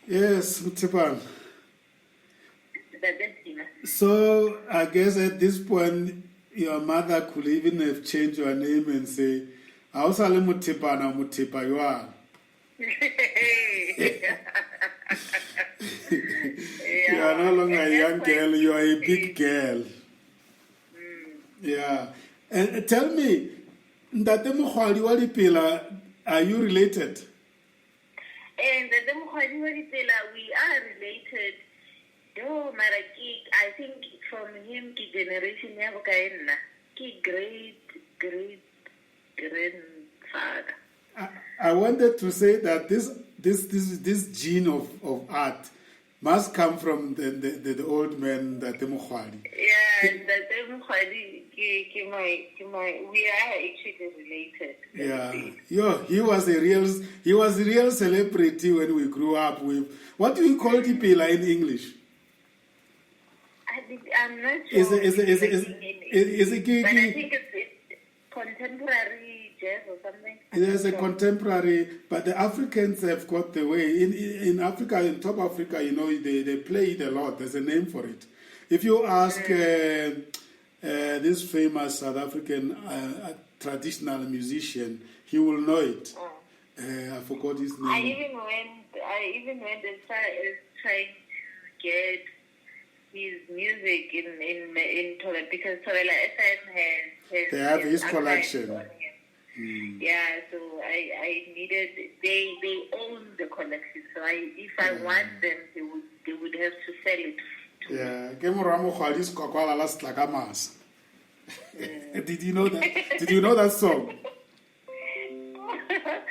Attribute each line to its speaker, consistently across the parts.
Speaker 1: Yes, Mothepana.
Speaker 2: That's Dina.
Speaker 1: So I guess at this point, your mother could even have changed your name and say, "Ausale Mothepana Mothepa you are." You are no longer a young girl; you are a big girl. Yeah. And tell me, Ntate Mokgoadi wa Dipela, are you related?
Speaker 2: And the Mokgoadi wa Dipela, we are related. No, Maraki, I think from him, ki generation ya bokaenna, ki great grandfather.
Speaker 1: I wanted to say that this gene of art must come from the old man, Ntate Mokgoadi.
Speaker 2: Yeah, Ntate Mokgoadi, we are actually related.
Speaker 1: Yeah, he was a real celebrity when we grew up. With what do you call Dipela in English?
Speaker 2: I'm not sure.
Speaker 1: Is it
Speaker 2: but I think it's contemporary jazz or something.
Speaker 1: There's a contemporary, but the Africans have got the way. In Africa, in Top Africa, they play it a lot. There's a name for it. If you ask this famous South African traditional musician, he will know it. I forgot his name.
Speaker 2: I even went as far as trying to get his music in Tola, because Tola FM has
Speaker 1: they have his collection.
Speaker 2: Yeah, so I needed, they own the collection, so if I want them, they would have to sell it to
Speaker 1: me. Did you know that? Did you know that song?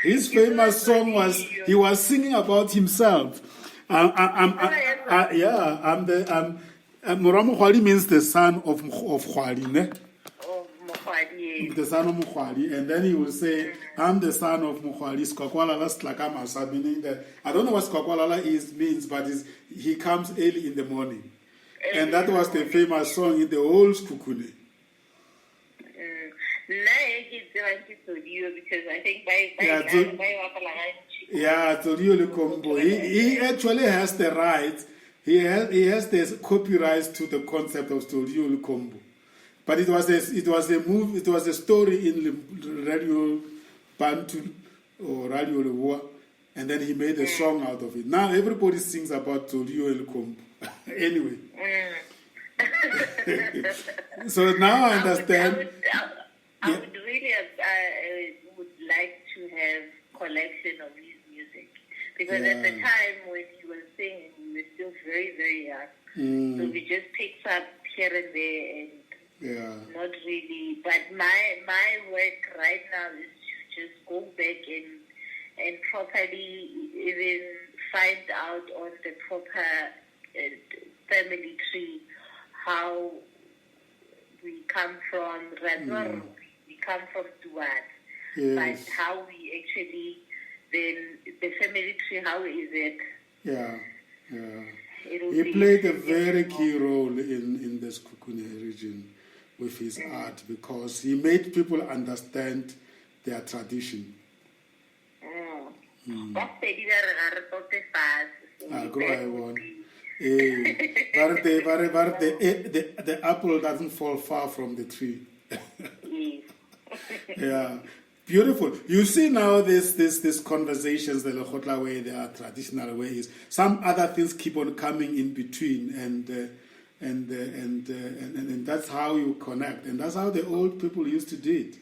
Speaker 1: His famous song was, he was singing about himself. Mokgoadi means the son of Mokgoadi, ne? The son of Mokgoadi, and then he will say, "I'm the son of Mokgoadi." Skwakwalala Stlakamas, meaning that I don't know what Skwakwalala means, but he comes early in the morning, and that was the famous song in the whole Sekhukhune.
Speaker 2: Because I think
Speaker 1: he actually has the rights. He has the copyrights to the concept of Studio Combo. But it was a story in Radio Bantu or Radio Lewa, and then he made a song out of it. Now everybody sings about Tolio El Combo. Anyway. So now I understand.
Speaker 2: I would really would like to have collection of his music, because at the time when he was singing, we were still very, very young. So we just picked up here and there, and not really. But my work right now is to just go back and properly even find out on the proper family tree how we come from. We come from Duat, but how we actually, then the family tree, how is it?
Speaker 1: He played a very key role in the Sekhukhune region with his art, because he made people understand their tradition.
Speaker 2: That's the
Speaker 1: the apple doesn't fall far from the tree. Yeah, beautiful. You see now this conversations, the Lekgotla way, there are traditional ways. Some other things keep on coming in between, and that's how you connect, and that's how the old people used to do it.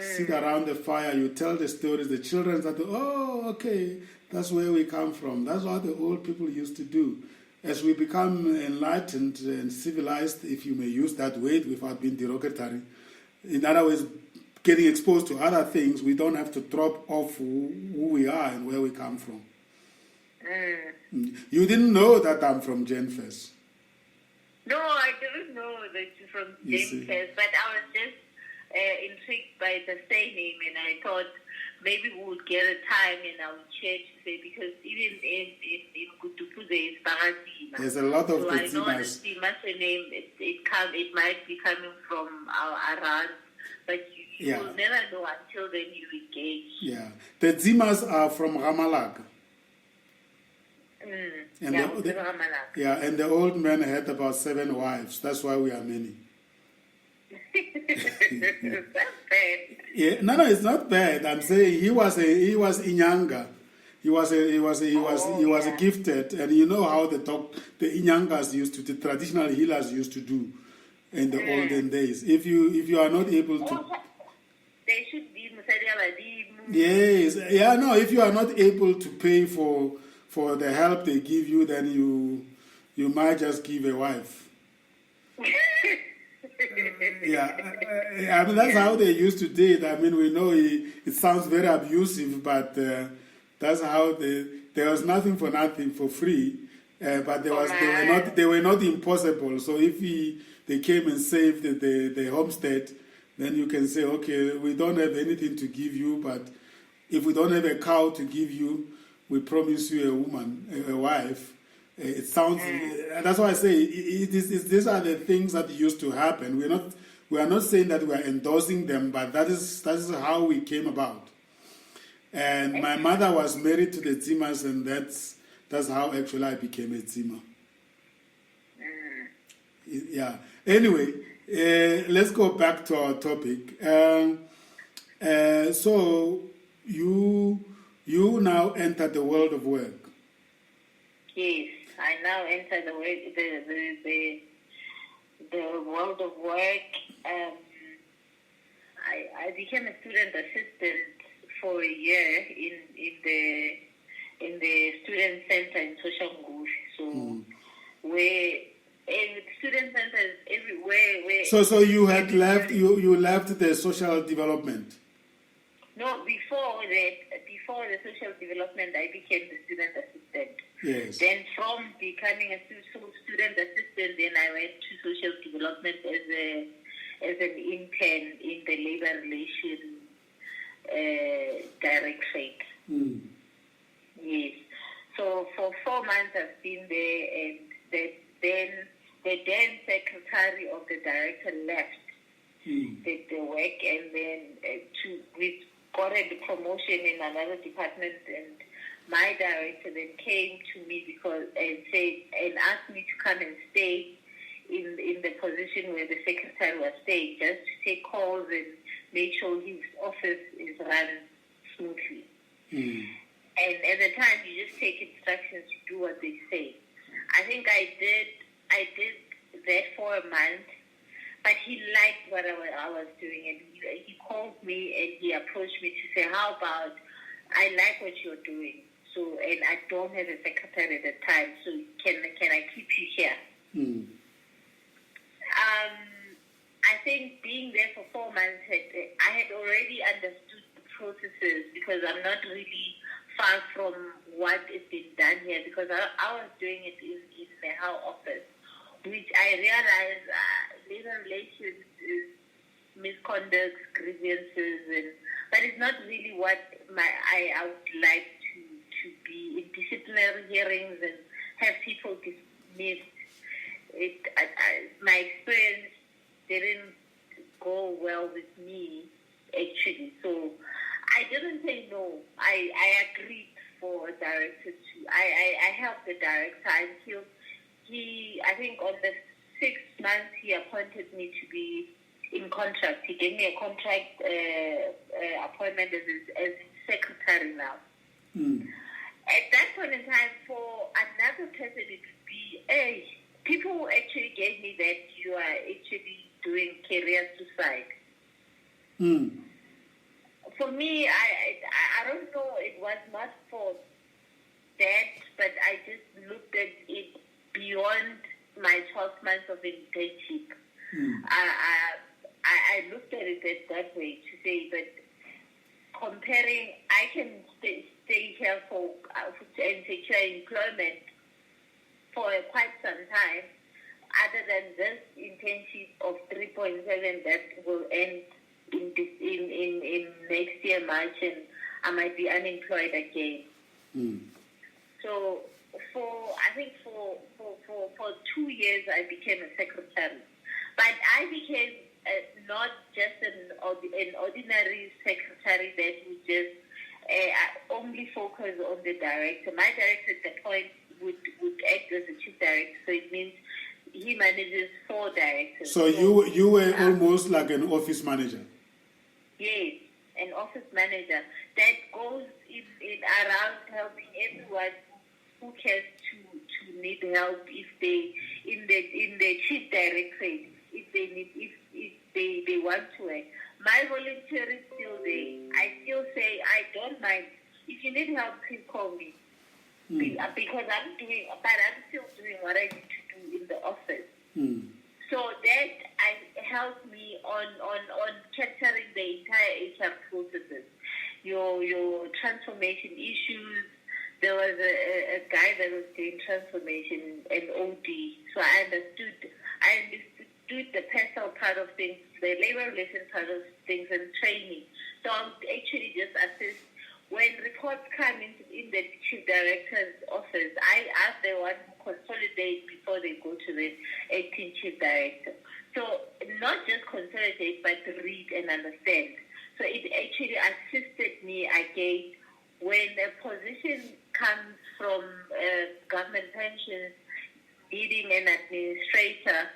Speaker 1: Sit around the fire, you tell the stories. The children say, "Oh, okay, that's where we come from." That's what the old people used to do. As we become enlightened and civilized, if you may use that word without being derogatory, in other words, getting exposed to other things, we don't have to drop off who we are and where we come from. You didn't know that I'm from Genfest.
Speaker 2: No, I didn't know that you're from Genfest, but I was just intrigued by the surname, and I thought maybe we would get a time in our church to say, because even in Kutupu there is Barazima.
Speaker 1: There's a lot of
Speaker 2: so I know the
Speaker 1: Zimas.
Speaker 2: Zima name, it might be coming from our Arad, but you will never know until then you engage.
Speaker 1: Yeah. The Zimas are from Ramalak. And and the old man had about 7 wives. That's why we are many.
Speaker 2: That's bad.
Speaker 1: Yeah, no, it's not bad. I'm saying he was Inyanga. He was gifted, and you know how the Inyangas used to, the traditional healers used to do in the olden days. If you are not able to,
Speaker 2: they should be
Speaker 1: yes, yeah, no. If you are not able to pay for the help they give you, then you might just give a wife. I mean that's how they used to do it. I mean we know it sounds very abusive, but that's how there was nothing for nothing for free. But they were not impossible. So if they came and saved the homestead, then you can say, okay, we don't have anything to give you, but if we don't have a cow to give you, we promise you a wife. It sounds. That's why I say these are the things that used to happen. We are not saying that we are endorsing them, but that is how we came about. And my mother was married to the Zimas, and that's how actually I became a Zima. Yeah. Anyway, let's go back to our topic. So you now enter the world of work.
Speaker 2: Yes, I now enter the world of work. I became a student assistant for a year in the student center in Soshanguve. So where student centers everywhere.
Speaker 1: So you had left you left the social development.
Speaker 2: No, before the social development, I became the student assistant.
Speaker 1: Yes.
Speaker 2: Then from becoming a student assistant, then I went to social development as an intern in the labor relations directorate. Yes. So for 4 months I've been there, and then the then secretary of the director left the work, and then we got a promotion in another department, and my director then came to me and asked me to come and stay in the position where the secretary was staying, just to take calls and make sure his office is run smoothly. And at the time, you just take instructions to do what they say. I think I did that for a month, but he liked what I was doing, and he called me and he approached me to say, how about, I like what you're doing, so, and I don't have a secretary at the time, so can I keep you here? I think being there for 4 months, I had already understood the processes, because I'm not really far from what is being done here, because I was doing it in the health office, which I realized labor relations is misconduct, grievances, but it's not really what I would like to be in disciplinary hearings and have people dismissed. My experience didn't go well with me, actually. So I didn't say no. I agreed for a director to. I helped the director until I think on the 6th month, he appointed me to be in contract. He gave me a contract appointment as secretary now. At that point in time, for another person, it would be, people actually gave me that you are actually doing career suicide. For me, I don't know, it was not for that, but I just looked at it beyond my 12 months of internship. I looked at it that way, to say that comparing, I can stay here and secure employment for quite some time, other than this internship of 3.7 that will end in next year March, and I might be unemployed again. So I think for 2 years I became a secretary, but I became not just an ordinary secretary that would just only focus on the director. My director at the point would act as the chief director. So it means he manages 4 directors.
Speaker 1: So you were almost like an office manager.
Speaker 2: Yes, an office manager that goes in around helping everyone who cares to need help if they in the chief directorate if they want to work. My volunteer is still there. I still say I don't mind. If you need help, please call me. Because I'm still doing what I need to do in the office. So that helped me on capturing the entire HR processes. Your transformation issues. There was a guy that was doing transformation and OD. So I understood the personal part of things, the labor relation part of things, and training. So I would actually just assist. When reports come in the chief director's office, I ask the one to consolidate before they go to the acting chief director. So not just consolidate, but read and understand. So it actually assisted me again when a position comes from government pensions, needing an administrator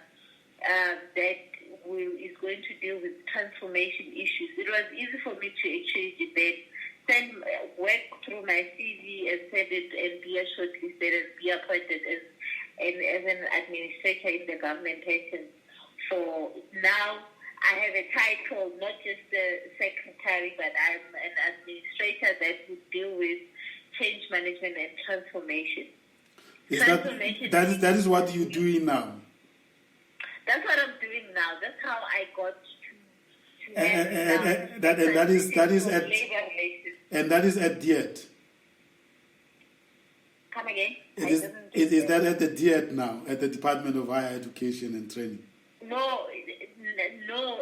Speaker 2: that is going to deal with transformation issues. It was easy for me to actually debate. Work through my CV and send it and be shortlisted and be appointed as an administrator in the government pensions. For now, I have a title, not just a secretary, but I'm an administrator that would deal with change management and transformation.
Speaker 1: That is what you're doing now?
Speaker 2: That's what I'm doing now. That's how I got to
Speaker 1: that is at DIET.
Speaker 2: Come again?
Speaker 1: Is that at the DIET now, at the Department of Higher Education and Training?
Speaker 2: No,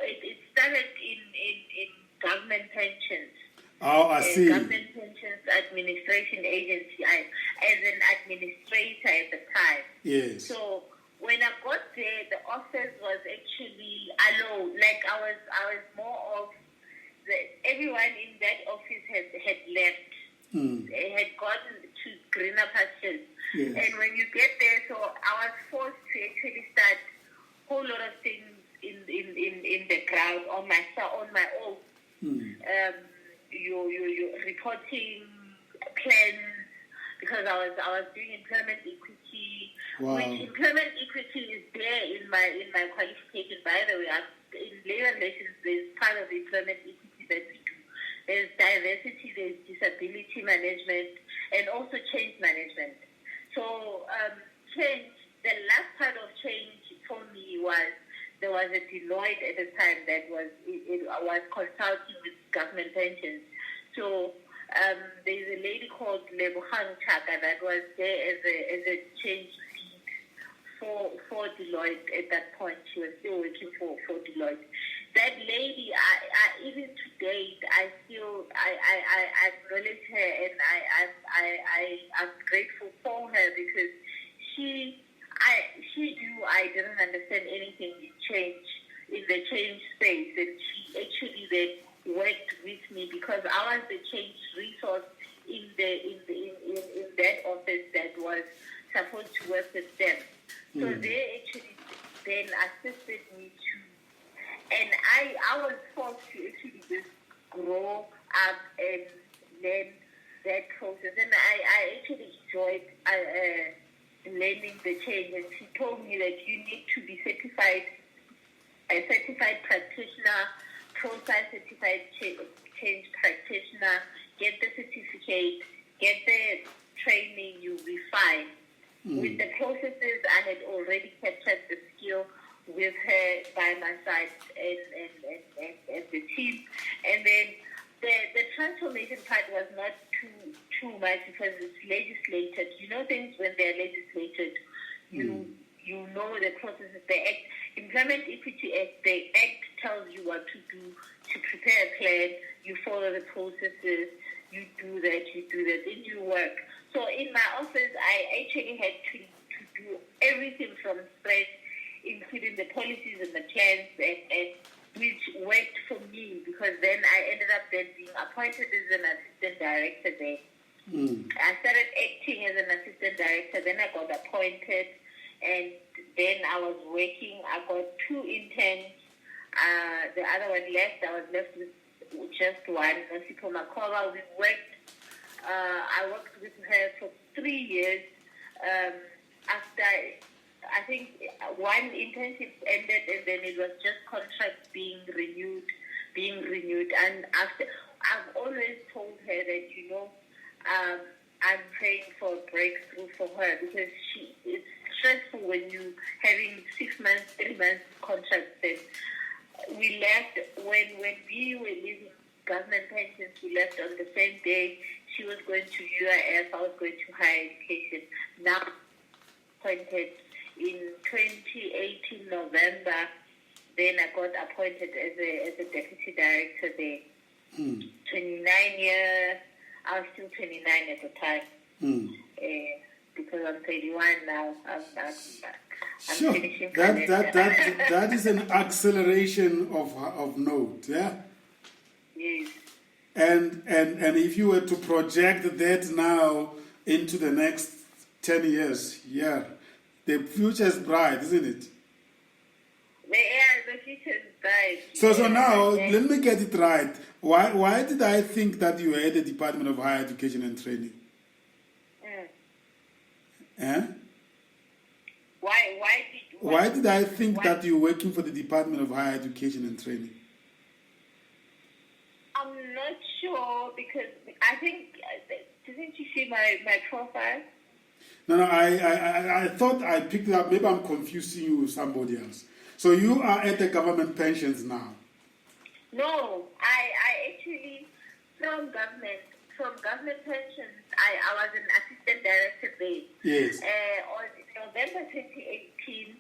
Speaker 2: it started in government pensions.
Speaker 1: Oh, I see.
Speaker 2: Government Pensions Administration Agency. As an administrator at the time.
Speaker 1: Yes.
Speaker 2: So when I got there, the office was actually alone. Like I was more of everyone in that office had left. They had gone to greener pastures.
Speaker 1: Yes.
Speaker 2: And when you get there, so I was forced to actually start a whole lot of things in the ground on my own. Your reporting plans, because I was doing employment equity.
Speaker 1: Wow.
Speaker 2: Which employment equity is there in my qualification. By the way, in labor relations, there's part of employment equity that we do. There's diversity, there's disability management, and also change management. So change. The last part of change for me was there was a Deloitte at the time that was consulting with government pensions. So there's a lady called Nebo that was there as a change lead for Deloitte at that point. She was still working for Deloitte. That lady, I even to date, I acknowledge her, and I'm grateful for her because she knew I didn't understand anything in the change space, and she actually then worked with me because I was the change resource in that office that was supposed to work with them. So they actually then assisted me to, and I was forced to actually just grow up and learn that process, and I actually enjoyed learning the change. And she told me that you need to be a certified practitioner, process certified change practitioner, get the certificate, get the training, you'll be fine. With the processes, I had already captured the skill with her by my side and the team. And then the transformation part was not too much because it's legislated. You know things when they're legislated. You know the processes. The Act, Employment Equity Act, the Act tells you what to do to prepare a plan. You follow the processes. You do that, then you work. So in my office, I actually had to do everything from scratch, including the policies and the plans, and which worked for me because then I ended up then being appointed as an assistant director there. I started acting as an assistant director. Then I got appointed, and then I was working. I got 2 interns. The other one left. I was left with just one, Mothepana Persistence. We worked. I worked with her for 3 years. After I think one internship ended, and then it was just contracts being renewed. And after, I've always told her that, I'm praying for a breakthrough for her, because it's stressful when you having 6 months, 3 months contracts. Then we left when we were leaving government pensions. We left on the same day. She was going to UIF. I was going to higher education. Now appointed in 2018 November. Then I got appointed as a deputy director there. 29 years. I was still 29 at the time. Because I'm 31 now. I'm
Speaker 1: Sure.
Speaker 2: finishing
Speaker 1: That is an acceleration of note, yeah?
Speaker 2: Yes.
Speaker 1: And if you were to project that now into the next 10 years, yeah, the future is bright, isn't it?
Speaker 2: The future is bright.
Speaker 1: So now, let me get it right. Why did I think that you were at the Department of Higher Education and Training? Why did I think that you were working for the Department of Higher Education and Training?
Speaker 2: I'm not sure, because I think, didn't you see my profile?
Speaker 1: No, I thought I picked it up. Maybe I'm confusing you with somebody else. So you are at the government pensions now?
Speaker 2: No, I actually, from government pensions, I was an assistant director there.
Speaker 1: Yes.
Speaker 2: On November 2018,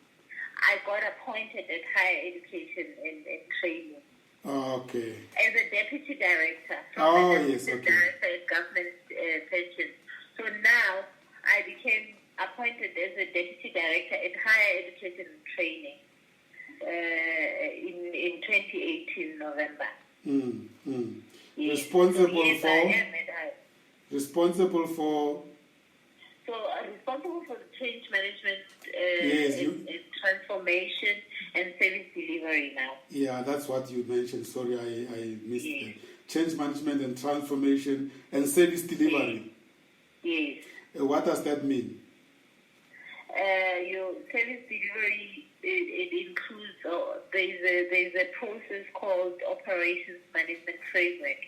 Speaker 2: I got appointed at higher education and training.
Speaker 1: Okay.
Speaker 2: As a deputy director.
Speaker 1: Director
Speaker 2: at government pensions. So now I became appointed as a deputy director at higher education and training in 2018 November. Yes.
Speaker 1: Responsible
Speaker 2: so, yes,
Speaker 1: for? Responsible for?
Speaker 2: So responsible for the change management
Speaker 1: and
Speaker 2: transformation and service delivery now.
Speaker 1: Yeah, that's what you mentioned. Sorry, I missed that. Change management and transformation and service delivery.
Speaker 2: Yes.
Speaker 1: What does that mean?
Speaker 2: Your service delivery, it includes, there's a process called operations management framework.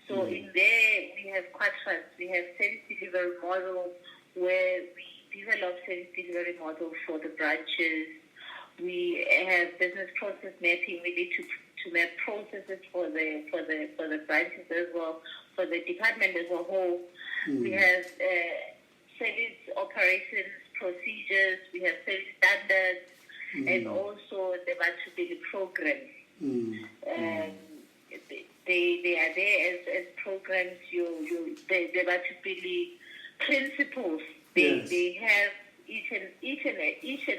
Speaker 2: So in there, we have quadrants. We have service delivery models, where we develop service delivery models for the branches. We have business process mapping. We need to map processes for the branches as well, for the department as a whole. We have service operations procedures. We have service standards, and also the Batubili programs. They are there as programs. The Batubili principles. They have each and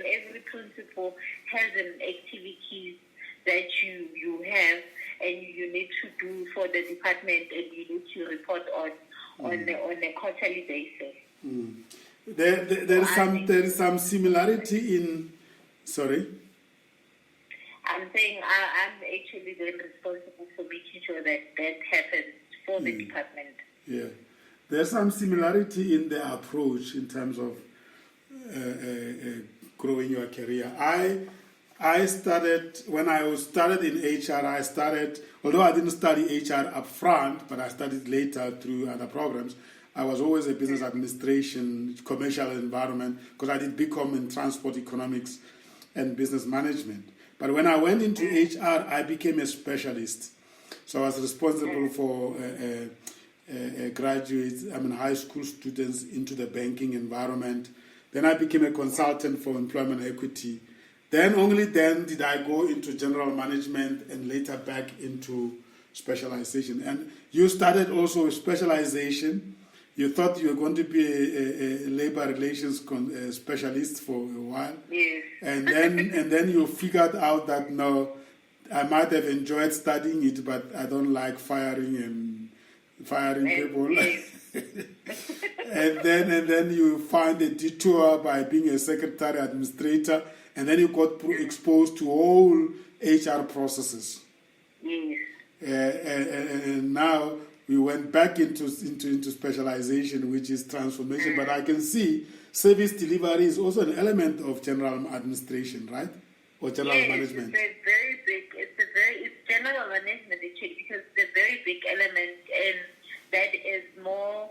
Speaker 2: every principle has an activity that you have, and you need to do for the department, and you need to report on a quarterly basis.
Speaker 1: There is some similarity in. Sorry.
Speaker 2: I'm saying I'm actually then responsible for making sure that happens for the department.
Speaker 1: Yeah. There's some similarity in the approach in terms of growing your career. I started, when I started in HR, although I didn't study HR up front, but I studied later through other programs. I was always a business administration, commercial environment, because I did BCom in transport economics and business management. But when I went into HR, I became a specialist. So I was responsible for graduates, high school students into the banking environment. Then I became a consultant for employment equity. Only then did I go into general management and later back into specialization. And you started also with specialization. You thought you were going to be a labor relations specialist for a while.
Speaker 2: Yes.
Speaker 1: And then you figured out that, no, I might have enjoyed studying it, but I don't like firing people.
Speaker 2: Yes.
Speaker 1: and then you find a detour by being a secretary administrator, and then you got exposed to all HR processes.
Speaker 2: Yes.
Speaker 1: And now we went back into specialization, which is transformation. But I can see service delivery is also an element of general administration, right? Or general management.
Speaker 2: It's a very big. It's general management actually, because it's a very big element, and that is more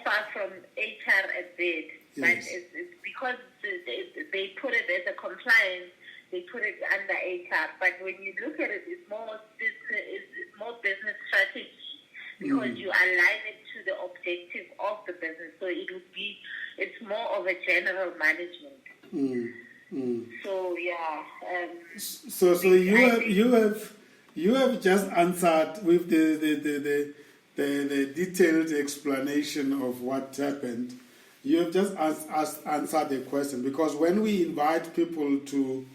Speaker 2: far from HR a bit.
Speaker 1: Yes.
Speaker 2: But it's because they put it as a compliance. They put it under HR, but when you look at it, it's more business strategy, because you align it to the objective of the business. So it's more of a general management. So yeah.
Speaker 1: So you have just answered with the detailed explanation of what happened. You have just answered the question, because when we invite people to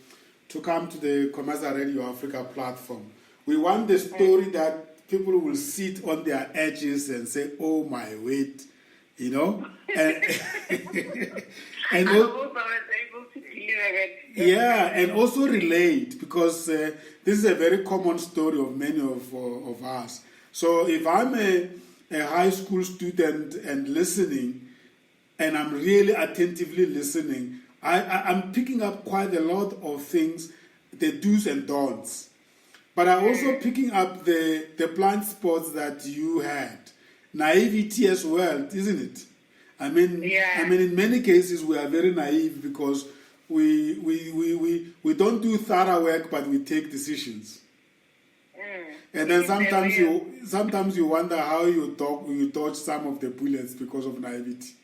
Speaker 1: come to the Commercial Radio Africa platform, we want the story that people will sit on their edges and say, "Oh my wait," and
Speaker 2: I hope I was able to deliver it.
Speaker 1: Yeah, and also relate, because this is a very common story of many of us. So if I'm a high school student and listening, and I'm really attentively listening, I'm picking up quite a lot of things, the do's and don'ts. But I'm also picking up the blind spots that you had. Naivety as well, isn't it? I mean, in many cases we are very naive, because we don't do thorough work, but we take decisions. And then sometimes you wonder how you dodge some of the bullets because of naivety.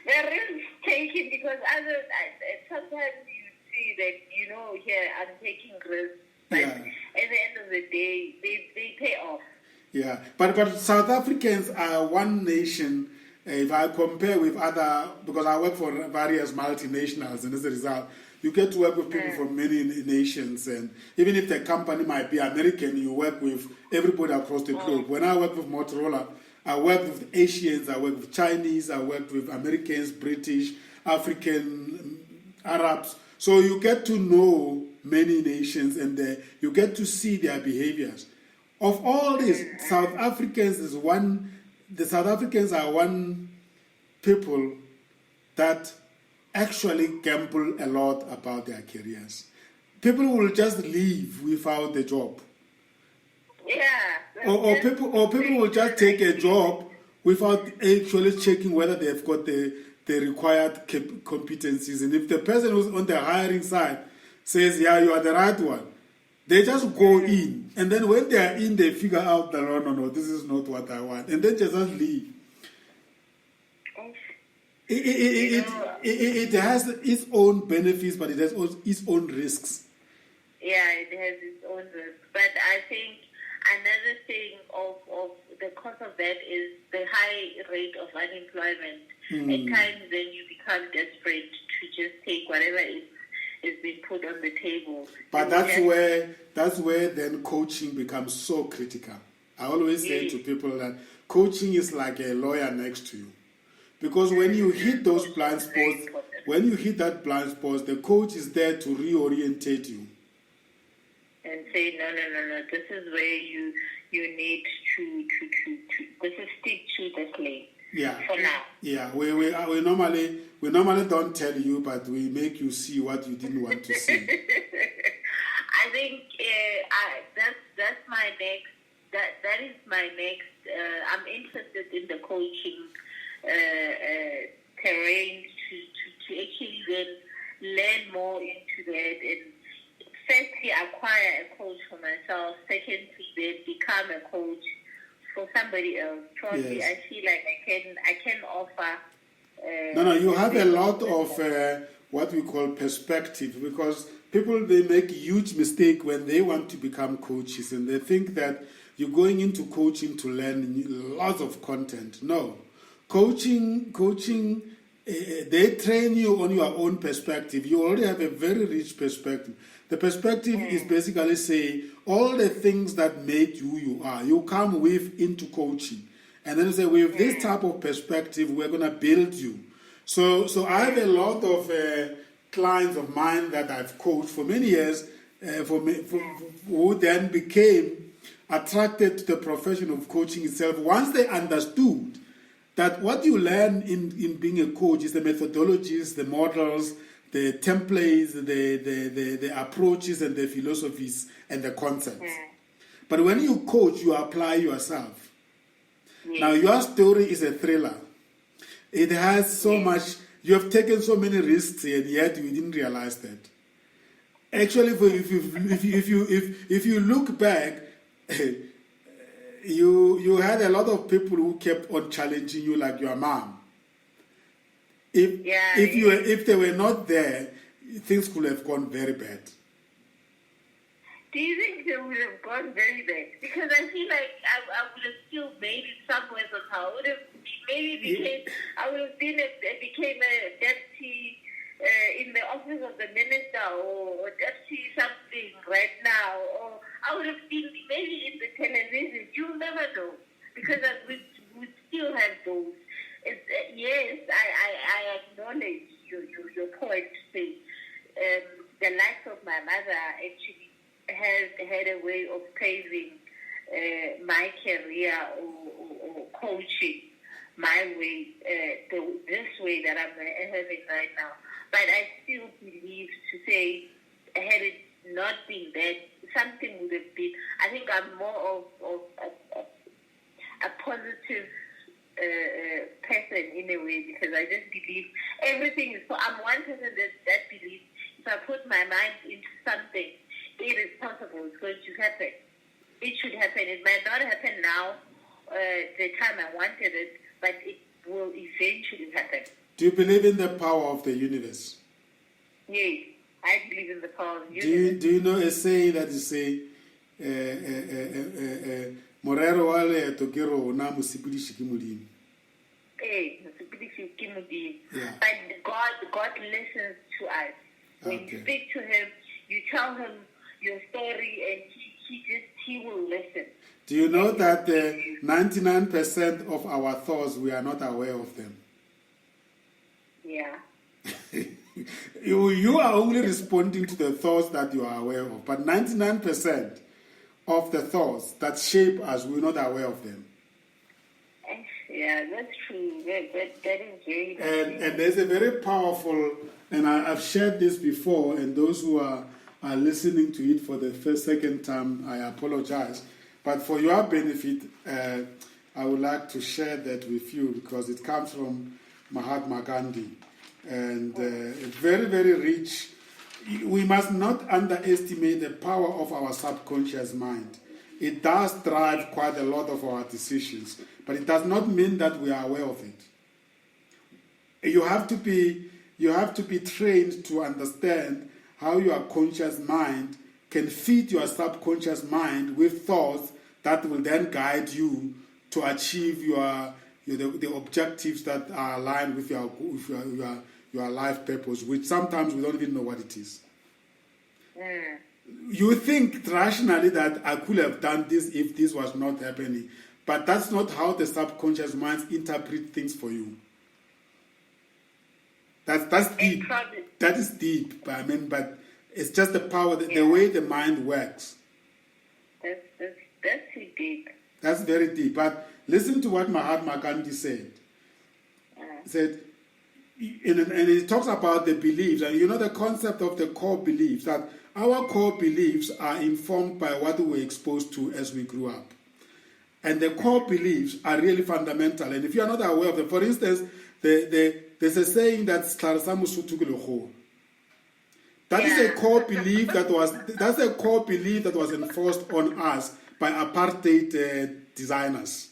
Speaker 2: The risk taking, because sometimes you see that, here I'm taking risks, but at the end of the day, they pay off.
Speaker 1: Yeah, but South Africans are one nation. If I compare with other, because I work for various multinationals, and as a result, you get to work with people from many nations, and even if the company might be American, you work with everybody across the globe. When I work with Motorola, I work with Asians, I work with Chinese, I work with Americans, British, African, Arabs. So you get to know many nations, and you get to see their behaviors. Of all this, the South Africans are one people that actually gamble a lot about their careers. People will just leave without a job.
Speaker 2: Yeah.
Speaker 1: Or people will just take a job without actually checking whether they've got the required competencies. And if the person who's on the hiring side says, "Yeah, you are the right one," they just go in. And then when they are in, they figure out that, no, this is not what I want. And then they just leave. It has its own benefits, but it has also its own risks.
Speaker 2: Yeah, it has its own risks. But I think another thing of the cause of that is the high rate of unemployment. At times, then you become desperate to just take whatever is being put on the table.
Speaker 1: But that's where then coaching becomes so critical. I always say to people that coaching is like a lawyer next to you. Because when you hit those blind spots, the coach is there to reorientate you.
Speaker 2: And say, no, this is where you need to stick to this lane.
Speaker 1: Yeah.
Speaker 2: For now.
Speaker 1: Yeah, we normally don't tell you, but we make you see what you didn't want to see.
Speaker 2: I think that's my next. That is my next. I'm interested in the coaching terrain to actually then learn more into that, and firstly acquire a coach for myself. Secondly, then become a coach for somebody else. Probably, yes. I feel like I can offer.
Speaker 1: No, you have a lot of what we call perspective, because people, they make a huge mistake when they want to become coaches, and they think that you're going into coaching to learn lots of content. No, coaching they train you on your own perspective. You already have a very rich perspective. The perspective is basically say all the things that make you who you are. You come with into coaching, and then you say with this type of perspective, we're gonna build you. So I have a lot of clients of mine that I've coached for many years, who then became attracted to the profession of coaching itself once they understood that what you learn in being a coach is the methodologies, the models, the templates, the approaches and the philosophies and the concepts. But when you coach, you apply yourself. Now your story is a thriller. It has so much, you have taken so many risks and yet you didn't realize that. Actually, if you look back, you had a lot of people who kept on challenging you, like your mom. If they were not there, things could have gone very bad.
Speaker 2: Do you think they would have gone very bad? Because I feel like I would have still made it somewhere somehow. I would have became a deputy in the office of the minister or deputy something right now, or I would have been maybe in the television. You'll never know, because we still have those. Yes, I acknowledge your point. Say, the likes of my mother actually has had a way of paving my career or coaching my way, this way that I'm having right now. But I still believe to say, had it not been that, something would have been. I think I'm more of a positive person in a way, because I just believe everything is. So I'm one person that believes if I put my mind into something, it is possible. It's going to happen. It should happen. It might not happen now, the time I wanted it, but it will eventually happen.
Speaker 1: Do you believe in the power of the universe?
Speaker 2: Yes, I believe in the power of the universe.
Speaker 1: Do you know a saying that you say, Morero wa leeto ke rona mosepediši ke Modimo?
Speaker 2: Yeah. But God listens to us. When you speak to Him, you tell Him your story, and He will listen.
Speaker 1: Do you know that 99% of our thoughts, we are not aware of them?
Speaker 2: Yeah.
Speaker 1: You are only responding to the thoughts that you are aware of, but 99% of the thoughts that shape us, we're not aware of them.
Speaker 2: Yeah, that's true. That is very
Speaker 1: and there's a very powerful, and I've shared this before, and those who are listening to it for the second time, I apologize. But for your benefit, I would like to share that with you, because it comes from Mahatma Gandhi. And it's very, very rich. We must not underestimate the power of our subconscious mind. It does drive quite a lot of our decisions, but it does not mean that we are aware of it. You have to be trained to understand how your conscious mind can feed your subconscious mind with thoughts that will then guide you to achieve the objectives that are aligned with your life purpose, which sometimes we don't even know what it is. You think rationally that I could have done this if this was not happening, but that's not how the subconscious mind interprets things for you. That's deep. That is deep. But it's just the power, the way the mind works.
Speaker 2: That's too deep.
Speaker 1: That's very deep. But listen to what Mahatma Gandhi said. He said, and he talks about the beliefs, and the concept of the core beliefs, that our core beliefs are informed by what we were exposed to as we grew up. And the core beliefs are really fundamental. And if you are not aware of them, for instance, there's a saying that that is a core belief that was enforced on us by apartheid designers.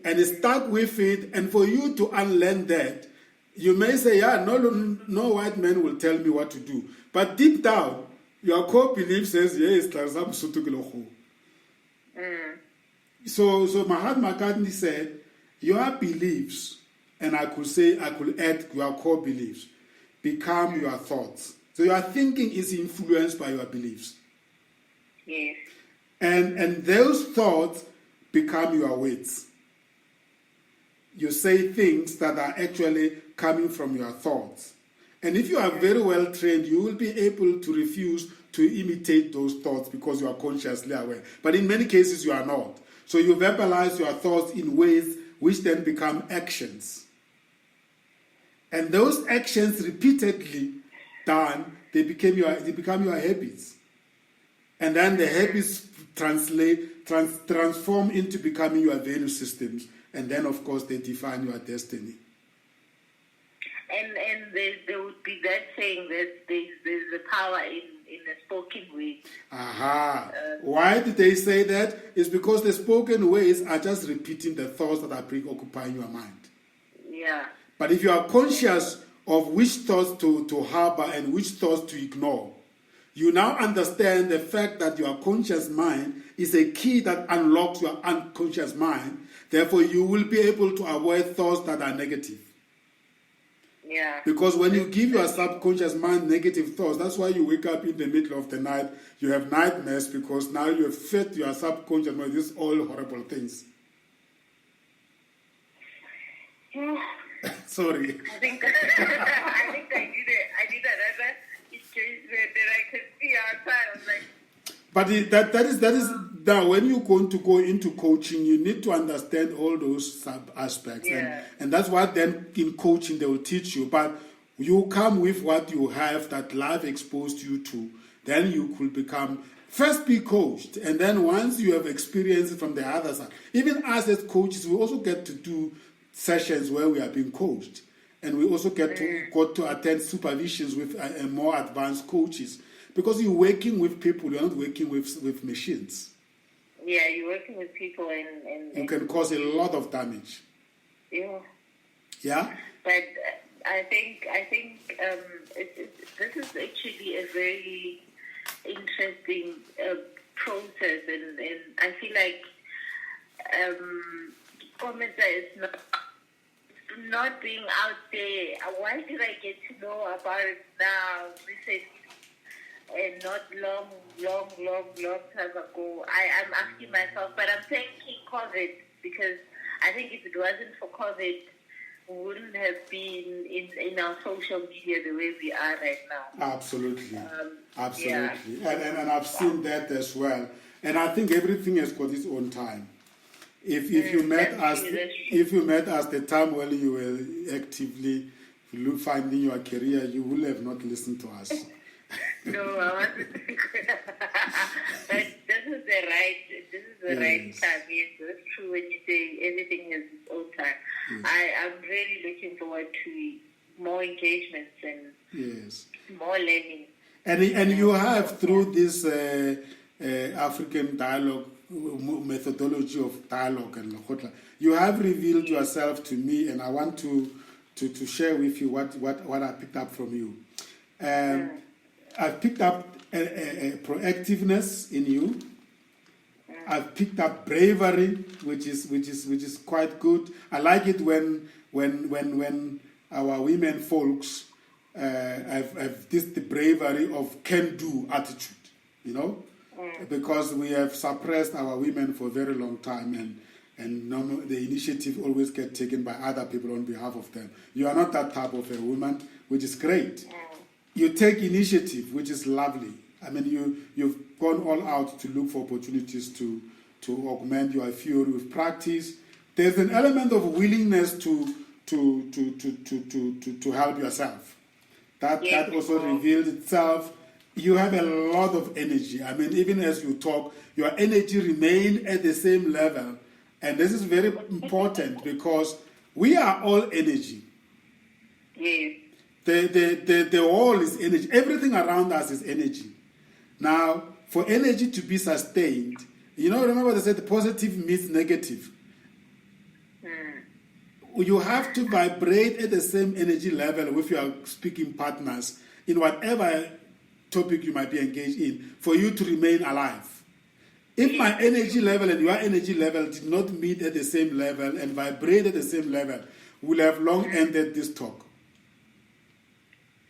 Speaker 1: And it stuck with it, and for you to unlearn that, you may say, no white man will tell me what to do. But deep down, your core belief says, yes, So Mahatma Gandhi said, your beliefs and I could add your core beliefs, become your thoughts. So your thinking is influenced by your beliefs.
Speaker 2: Yes.
Speaker 1: And those thoughts become your words. You say things that are actually coming from your thoughts. And if you are very well trained, you will be able to refuse to imitate those thoughts because you are consciously aware. But in many cases, you are not. So you verbalize your thoughts in ways which then become actions. And those actions repeatedly done, they become your habits. And then the habits transform into becoming your value systems. And then, of course, they define your destiny.
Speaker 2: And there would be that saying that there's a power in the spoken word.
Speaker 1: Aha. Why did they say that? It's because the spoken words are just repeating the thoughts that are preoccupying your mind.
Speaker 2: Yeah.
Speaker 1: But if you are conscious of which thoughts to harbor and which thoughts to ignore, you now understand the fact that your conscious mind is a key that unlocks your unconscious mind. Therefore, you will be able to avoid thoughts that are negative.
Speaker 2: Yeah.
Speaker 1: Because when you give your subconscious mind negative thoughts, that's why you wake up in the middle of the night, you have nightmares, because now you have fed your subconscious mind these all horrible things. Sorry.
Speaker 2: I think I did another engagement that I could see outside. I was like,
Speaker 1: but that is now when you're going to go into coaching, you need to understand all those sub aspects,
Speaker 2: Yeah.
Speaker 1: and that's what then in coaching they will teach you. But you come with what you have that life exposed you to, then you could become first be coached, and then once you have experienced it from the other side, even us as coaches, we also get to do sessions where we are being coached, and we also get to attend supervisions with more advanced coaches. Because you're working with people, you're not working with machines.
Speaker 2: yeah, you're working with people and
Speaker 1: You can cause a lot of damage.
Speaker 2: Yeah.
Speaker 1: Yeah?
Speaker 2: But I think this is actually a very interesting process, and I feel like Kometa is not being out there. Why did I get to know about it now, recently, and not long time ago? I'm asking myself, but I'm thanking COVID, because I think if it wasn't for COVID, we wouldn't have been in our social media the way we are right now.
Speaker 1: Absolutely. Absolutely.
Speaker 2: Yeah.
Speaker 1: And I've seen that as well. And I think everything has got its own time. If you met us the time when you were actively finding your career, you would have not listened to us.
Speaker 2: No, I wasn't. But this is the right time. Yes, it's true when you say everything has its own time. Yes. I'm really looking forward to more engagements and more learning.
Speaker 1: And you have, through this African dialogue methodology of dialogue and Lekgotla, you have revealed yourself to me, and I want to share with you what I picked up from you. I've picked up a proactiveness in you. I've picked up bravery, which is quite good. I like it when our women folks have the bravery of can-do attitude, you know, because we have suppressed our women for a very long time, and the initiative always gets taken by other people on behalf of them. You are not that type of a woman, which is great. You take initiative, which is lovely. I mean, you've gone all out to look for opportunities to augment your theory with practice. There's an element of willingness to help yourself. That also revealed itself. You have a lot of energy. I mean, even as you talk, your energy remains at the same level. And this is very important because we are all energy.
Speaker 2: Yes.
Speaker 1: The whole is energy. Everything around us is energy. Now, for energy to be sustained, remember they said the positive meets negative. You have to vibrate at the same energy level with your speaking partners in whatever topic you might be engaged in for you to remain alive. If my energy level and your energy level did not meet at the same level and vibrate at the same level, we'll have long ended this talk.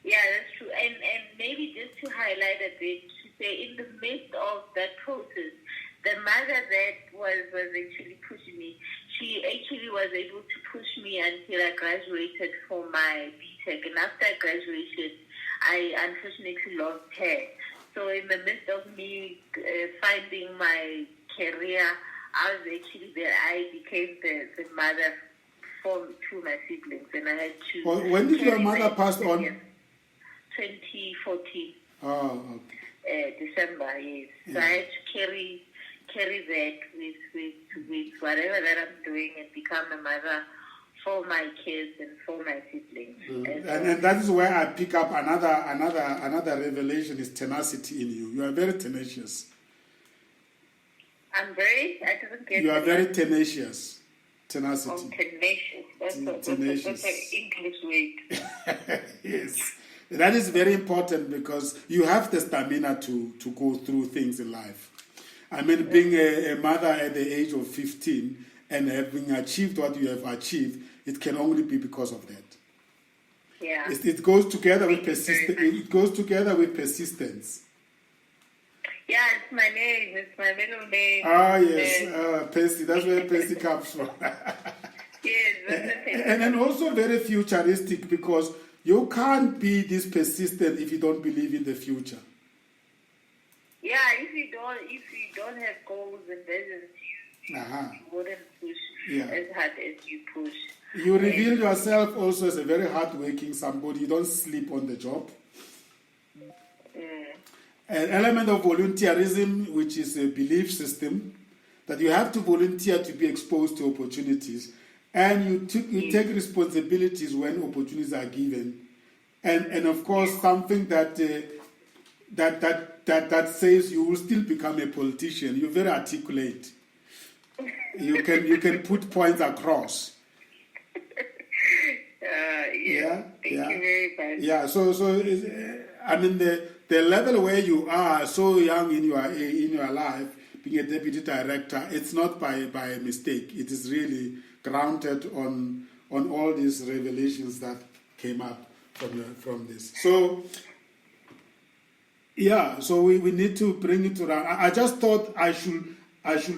Speaker 2: Yeah, that's true. And maybe just to highlight a bit, to say in the midst of that process, the mother that was actually pushing me, she actually was able to push me until I graduated for my BTech. And after I graduated, I unfortunately lost her. So in the midst of me finding my career, I was actually there. I became the mother to my siblings, and I had to.
Speaker 1: Well, when did your mother pass on?
Speaker 2: 2014.
Speaker 1: Oh, okay.
Speaker 2: December, yes. So I had to carry that with whatever that I'm doing and become a mother for my kids and for my siblings.
Speaker 1: And that is where I pick up another revelation is tenacity in you. You are very tenacious.
Speaker 2: I didn't get
Speaker 1: You are very tenacious. Tenacity.
Speaker 2: Oh, tenacious. That's an English word.
Speaker 1: Yes. That is very important because you have the stamina to go through things in life. I mean, being a mother at the age of 15 and having achieved what you have achieved, it can only be because of that.
Speaker 2: Yeah.
Speaker 1: It goes together with persistence. It goes together with persistence.
Speaker 2: Yeah, it's my name. It's my middle name.
Speaker 1: Ah, yes. Percy. That's where Percy comes from.
Speaker 2: Yes.
Speaker 1: And then also very futuristic because you can't be this persistent if you don't believe in the future.
Speaker 2: Yeah, if you don't have goals and visions, you wouldn't push as hard as you push.
Speaker 1: You reveal yourself also as a very hardworking somebody. You don't sleep on the job. An element of volunteerism, which is a belief system, that you have to volunteer to be exposed to opportunities, and you take responsibilities when opportunities are given, and of course something that says you will still become a politician. You're very articulate. You can put points across.
Speaker 2: Thank you very much.
Speaker 1: Yeah. So I mean the level where you are so young in your life, being a deputy director, it's not by a mistake. It is really grounded on all these revelations that came up from this. So so we need to bring it around. I just thought I should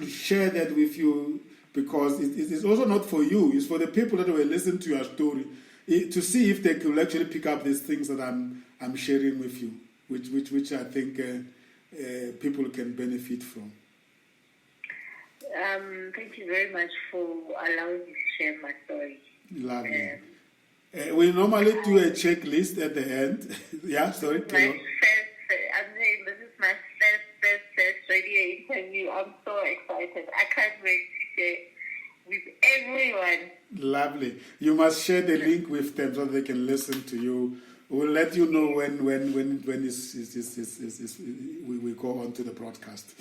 Speaker 1: share that with you because it is also not for you. It's for the people that will listen to your story to see if they could actually pick up these things that I'm sharing with you, which I think people can benefit from.
Speaker 2: Thank you very much for allowing me to share my story.
Speaker 1: Lovely. We normally do a checklist at the end. Yeah, sorry.
Speaker 2: I'm saying this is my first radio interview. I'm so excited. I can't wait to share with everyone.
Speaker 1: Lovely. You must share the link with them so they can listen to you. We'll let you know when we go on to the broadcast.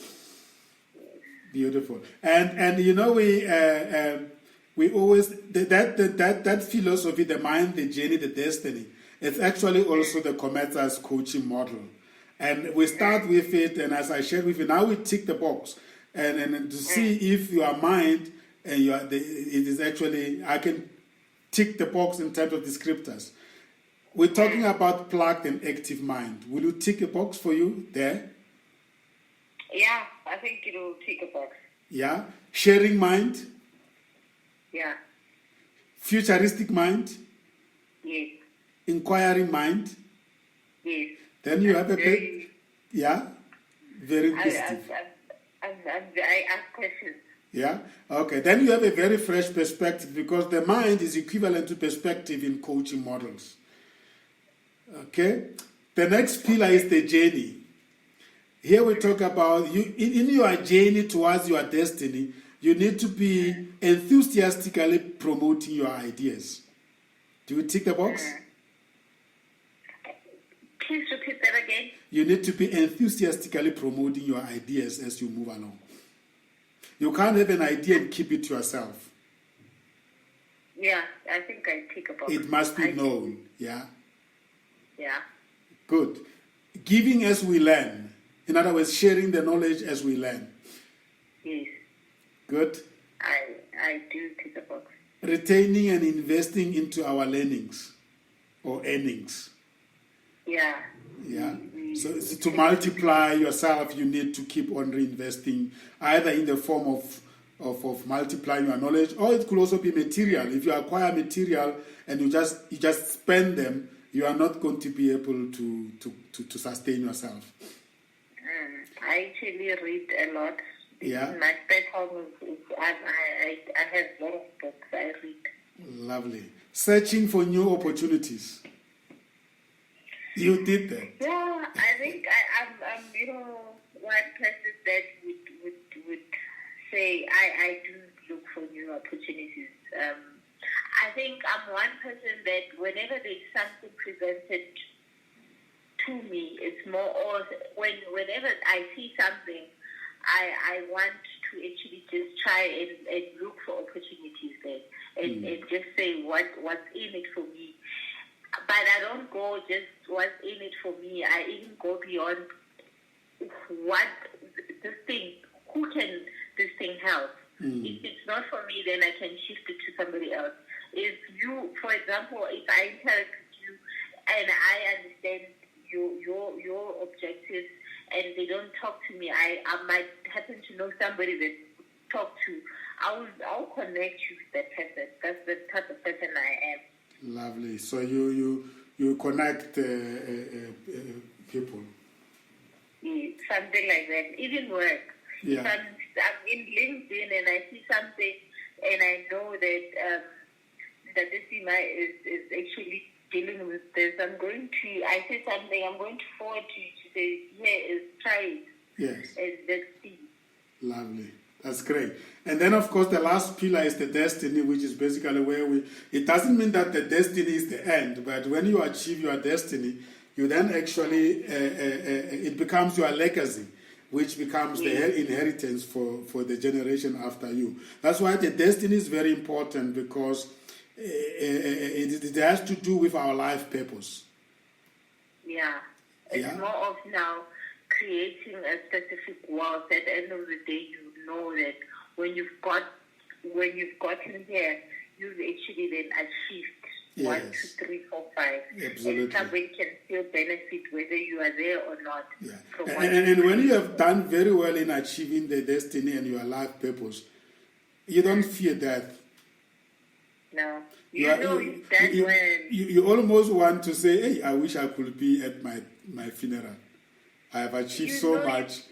Speaker 1: Beautiful. And you know we always that philosophy, the mind, the journey, the destiny. It's actually also the Cometa's coaching model. And we start with it, and as I shared with you, now we tick the box and to see if your mind and it is actually, I can tick the box in terms of descriptors. We're talking about plugged and active mind. Will you tick a box for you there?
Speaker 2: Yeah, I think it will tick a box.
Speaker 1: Yeah. Sharing mind?
Speaker 2: Yeah.
Speaker 1: Futuristic mind?
Speaker 2: Yes.
Speaker 1: Inquiring mind?
Speaker 2: Yes.
Speaker 1: Then you have a bit, very inquisitive.
Speaker 2: I ask questions.
Speaker 1: Yeah? Okay. Then you have a very fresh perspective because the mind is equivalent to perspective in coaching models. Okay? The next pillar is the journey. Here we talk about you in your journey towards your destiny, you need to be enthusiastically promoting your ideas. Do you tick the box?
Speaker 2: Please repeat that again.
Speaker 1: You need to be enthusiastically promoting your ideas as you move along. You can't have an idea and keep it to yourself.
Speaker 2: Yeah, I think I tick a box.
Speaker 1: It must be known. Yeah?
Speaker 2: Yeah.
Speaker 1: Good. Giving as we learn. In other words, sharing the knowledge as we learn.
Speaker 2: Yes.
Speaker 1: Good.
Speaker 2: I do tick a box.
Speaker 1: retaining and investing into our learnings or earnings.
Speaker 2: Yeah.
Speaker 1: Yeah. So to multiply yourself, you need to keep on reinvesting, either in the form of multiplying your knowledge, or it could also be material. If you acquire material and you just spend them, you are not going to be able to sustain yourself.
Speaker 2: I actually read a lot.
Speaker 1: Yeah.
Speaker 2: My spare home I have a lot of books I read.
Speaker 1: Lovely. Searching for new opportunities. You did that.
Speaker 2: Yeah, I think I'm one person that would say I do look for new opportunities. I think I'm one person that whenever there's something presented to me, it's more, or whenever I see something, I want to actually just try and look for opportunities there and just say what's in it for me. But I don't go just what's in it for me. I even go beyond what this thing, who can this thing help? If it's not for me, then I can shift it to somebody else. If you, for example, if I interact with you and I understand your objectives and they don't talk to me, I might happen to know somebody that talk to. I'll connect you with that person. That's the type of person I am.
Speaker 1: Lovely. So you connect people.
Speaker 2: Yeah, something like that. Even work.
Speaker 1: Yeah.
Speaker 2: If I'm in LinkedIn and I see something and I know that that this team is actually dealing with this, I say something, I'm going to forward to you to say, yeah, try it.
Speaker 1: Yes.
Speaker 2: And let's see.
Speaker 1: Lovely. That's great. And then, of course, the last pillar is the destiny, which is basically where it doesn't mean that the destiny is the end, but when you achieve your destiny, you then actually, it becomes your legacy, which becomes the inheritance for the generation after you. That's why the destiny is very important, because it has to do with our life purpose.
Speaker 2: Yeah. It's more of now creating a specific wealth. At the end of the day, you know that when you've gotten here, you've actually then achieved 1, 2, 3, 4, 5.
Speaker 1: Absolutely.
Speaker 2: And somebody can still benefit whether you are there or not.
Speaker 1: Yeah. And when you have done very well in achieving the destiny and your life purpose, you don't fear death.
Speaker 2: No. You
Speaker 1: almost want to say, hey, I wish I could be at my funeral. I have achieved so much.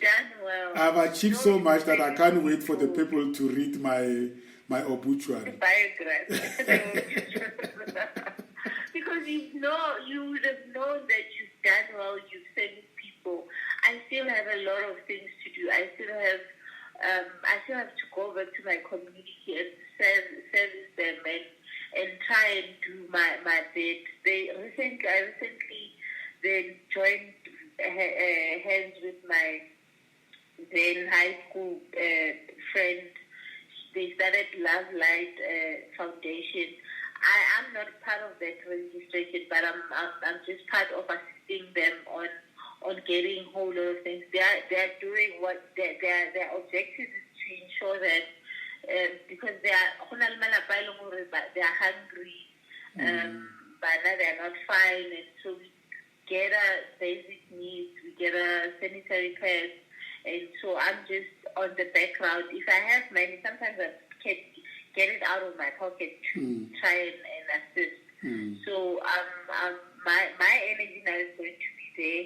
Speaker 2: Well.
Speaker 1: I have achieved so much that I can't wait for the people to read my obituary.
Speaker 2: Biography. Because you would have known that you've done well, you've served people. I still have a lot of things to do. I still have to go back to my community and service them and try and do my bit. I recently then joined hands with my then high school friend. They started Love Light Foundation. I'm not part of that registration, but I'm just part of assisting them on getting hold of things. They're doing what their objective is to ensure that because they are hungry, but now they're not fine, and so we get a basic needs, we get a sanitary pads, and so I'm just on the background. If I have money, sometimes I can get it out of my pocket to try and assist. So my energy now is going to be there.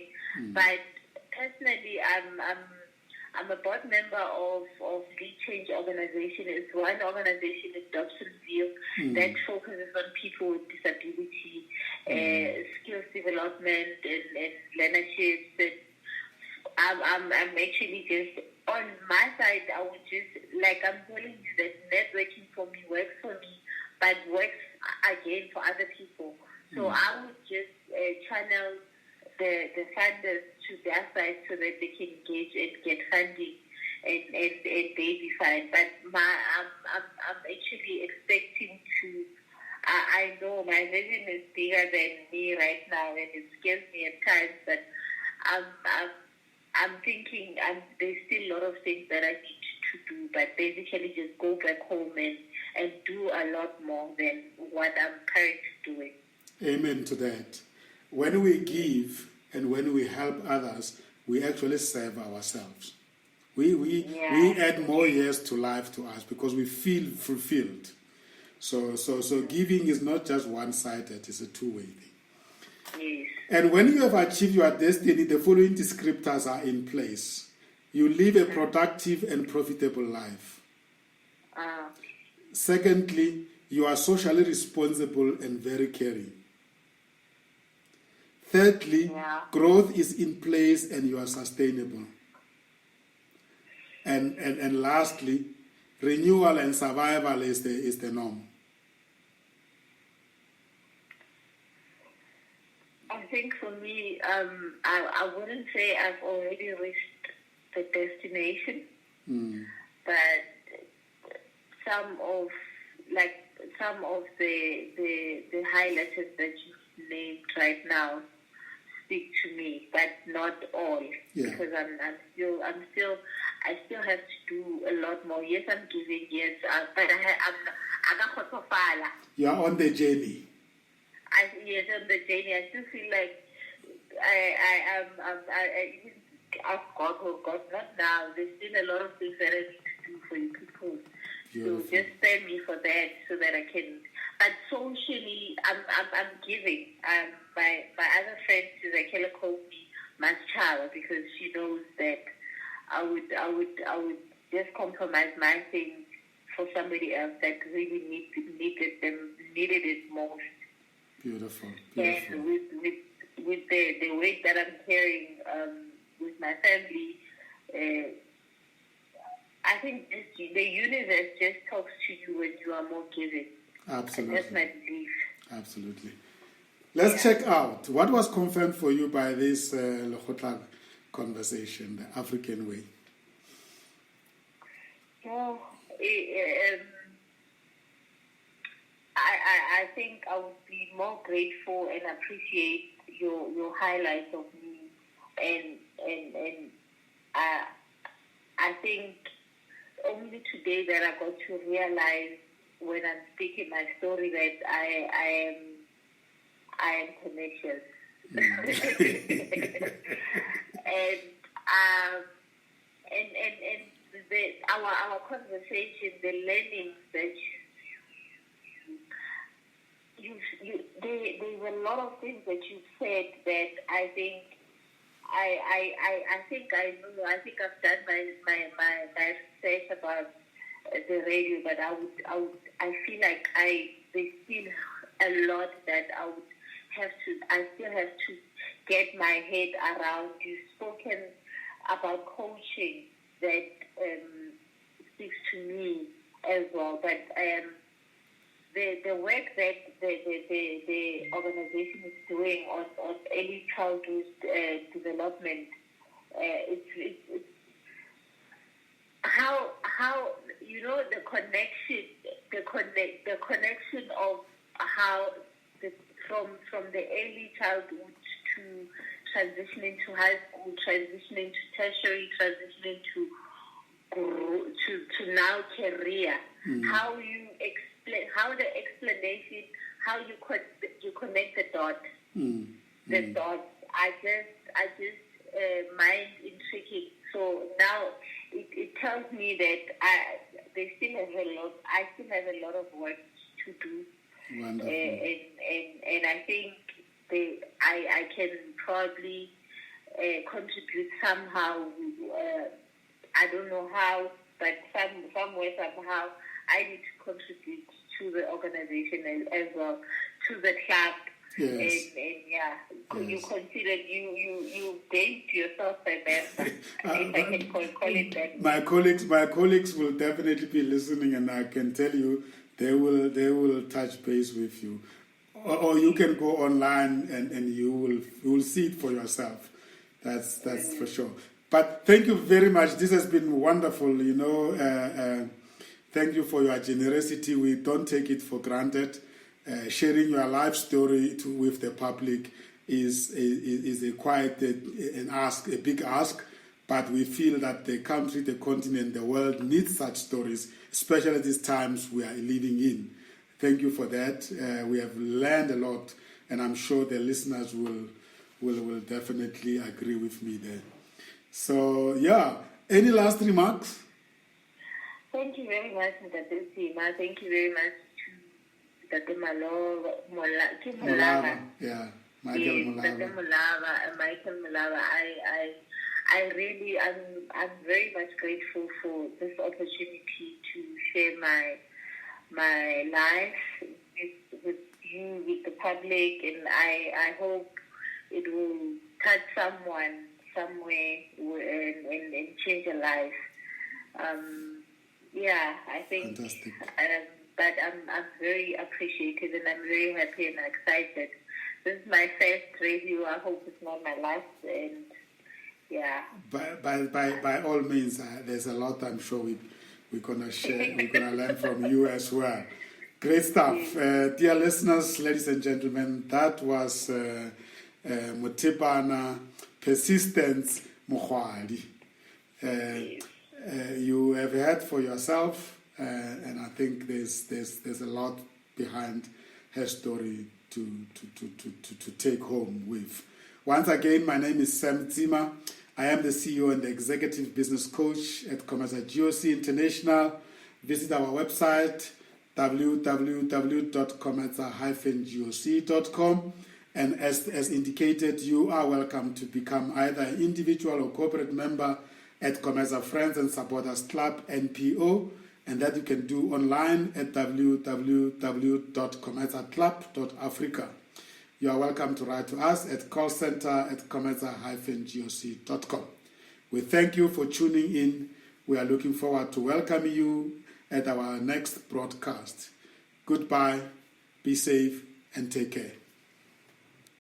Speaker 2: But personally, I'm a board member of Lead Change Organization. It's one organization in Dobsonville that focuses on people with disability, skills development, and leadership. I'm actually just on my side. I would just, like I'm telling you, that networking for me works for me, but works again for other people. So I would just channel the funders to their side so that they can engage and get funding and they be fine. But I'm actually expecting to. I know my vision is bigger than me right now, and it scares me at times. But I'm thinking there's still a lot of things that I need to do, but basically just go back home and and do a lot more than what I'm currently doing.
Speaker 1: Amen to that. When we give and when we help others, we actually serve ourselves. We add more years to life to us because we feel fulfilled. So giving is not just one-sided, it's a two-way thing.
Speaker 2: Yes.
Speaker 1: And when you have achieved your destiny, the following descriptors are in place. You live a productive and profitable life. Secondly, you are socially responsible and very caring. Thirdly, growth is in place and you are sustainable. And lastly, renewal and survival is the norm.
Speaker 2: I think for me, I wouldn't say I've already reached the destination, but some of the highlights that you've named right now speak to me, but not all, because I still have to do a lot more. Yes, I'm giving, but I'm
Speaker 1: you are on the journey.
Speaker 2: Yes, on the journey. I still feel like I even ask God, oh God, not now. There's still a lot of things that I need to do for you people.
Speaker 1: Beautiful.
Speaker 2: So just spare me for that so that I can. But socially, I'm giving. My other friend Zakela called me Maschala because she knows that I would just compromise my things for somebody else that really needed it most.
Speaker 1: Beautiful.
Speaker 2: And with the weight that I'm carrying with my family, I think the universe just talks to you when you are more giving.
Speaker 1: Absolutely.
Speaker 2: And that's my belief.
Speaker 1: Absolutely. Let's check out what was confirmed for you by this Lekgotla conversation, the African way.
Speaker 2: Well, I think I would be more grateful and appreciate your highlights of me, and I think only today that I got to realize when I'm speaking my story that I am tenacious. and our conversation, the learnings that there's a lot of things that you said that I think I think I know. I think I've done my research about the radio, but I feel like there's still a lot that I still have to get my head around. You've spoken about coaching that speaks to me as well, but the work that the organization is doing on early childhood development, it's how the connection of how from the early childhood to transitioning to high school, transitioning to tertiary, transitioning to now career, how you explain, how the explanation, how you connect the dots, the dots. I just mind intriguing. So now it tells me that I still have a lot of work to do.
Speaker 1: Wonderful.
Speaker 2: And I think I can probably contribute somehow. I don't know how, but somewhere, somehow, I need to contribute to the organization as well, to the club.
Speaker 1: Yes.
Speaker 2: And you consider you gave yourself a member, if I can call it that.
Speaker 1: My colleagues will definitely be listening, and I can tell you they will touch base with you, or you can go online and you will see it for yourself. That's for sure. But thank you very much. This has been wonderful. Thank you for your generosity. We don't take it for granted. Sharing your life story with the public is a quite a big ask, but we feel that the country, the continent, the world needs such stories, especially these times we are living in. Thank you for that. We have learned a lot, and I'm sure the listeners will definitely agree with me there. So, yeah, any last remarks?
Speaker 2: Thank you very much, Mr. Sima. Thank you very much to Mr. Mulava.
Speaker 1: Yeah, Michael Mulava.
Speaker 2: Michael Mulava. I'm very much grateful for this opportunity to share my life with you, with the public, and I hope it will touch someone somewhere and change a life. I think.
Speaker 1: Fantastic.
Speaker 2: But I'm very appreciative, and I'm very happy and excited. This is my first radio. I hope it's not my last. And yeah.
Speaker 1: By all means, there's a lot I'm sure we're gonna share. We're gonna learn from you as well. Great stuff, dear listeners, ladies and gentlemen. That was Mothepana Persistence Mokgoadi. You have heard for yourself, and I think there's a lot behind her story to take home with. Once again, my name is Sam Zima. I am the CEO and the Executive Business Coach at Commerce GOC International. Visit our website www.commerce-goc.com, and as indicated, you are welcome to become either an individual or corporate member at Commerce Friends and Supporters Club NPO, and that you can do online at www.commerceclub.africa. You are welcome to write to us at callcenter@commerce-goc.com. We thank you for tuning in. We are looking forward to welcoming you at our next broadcast. Goodbye, be safe, and take care.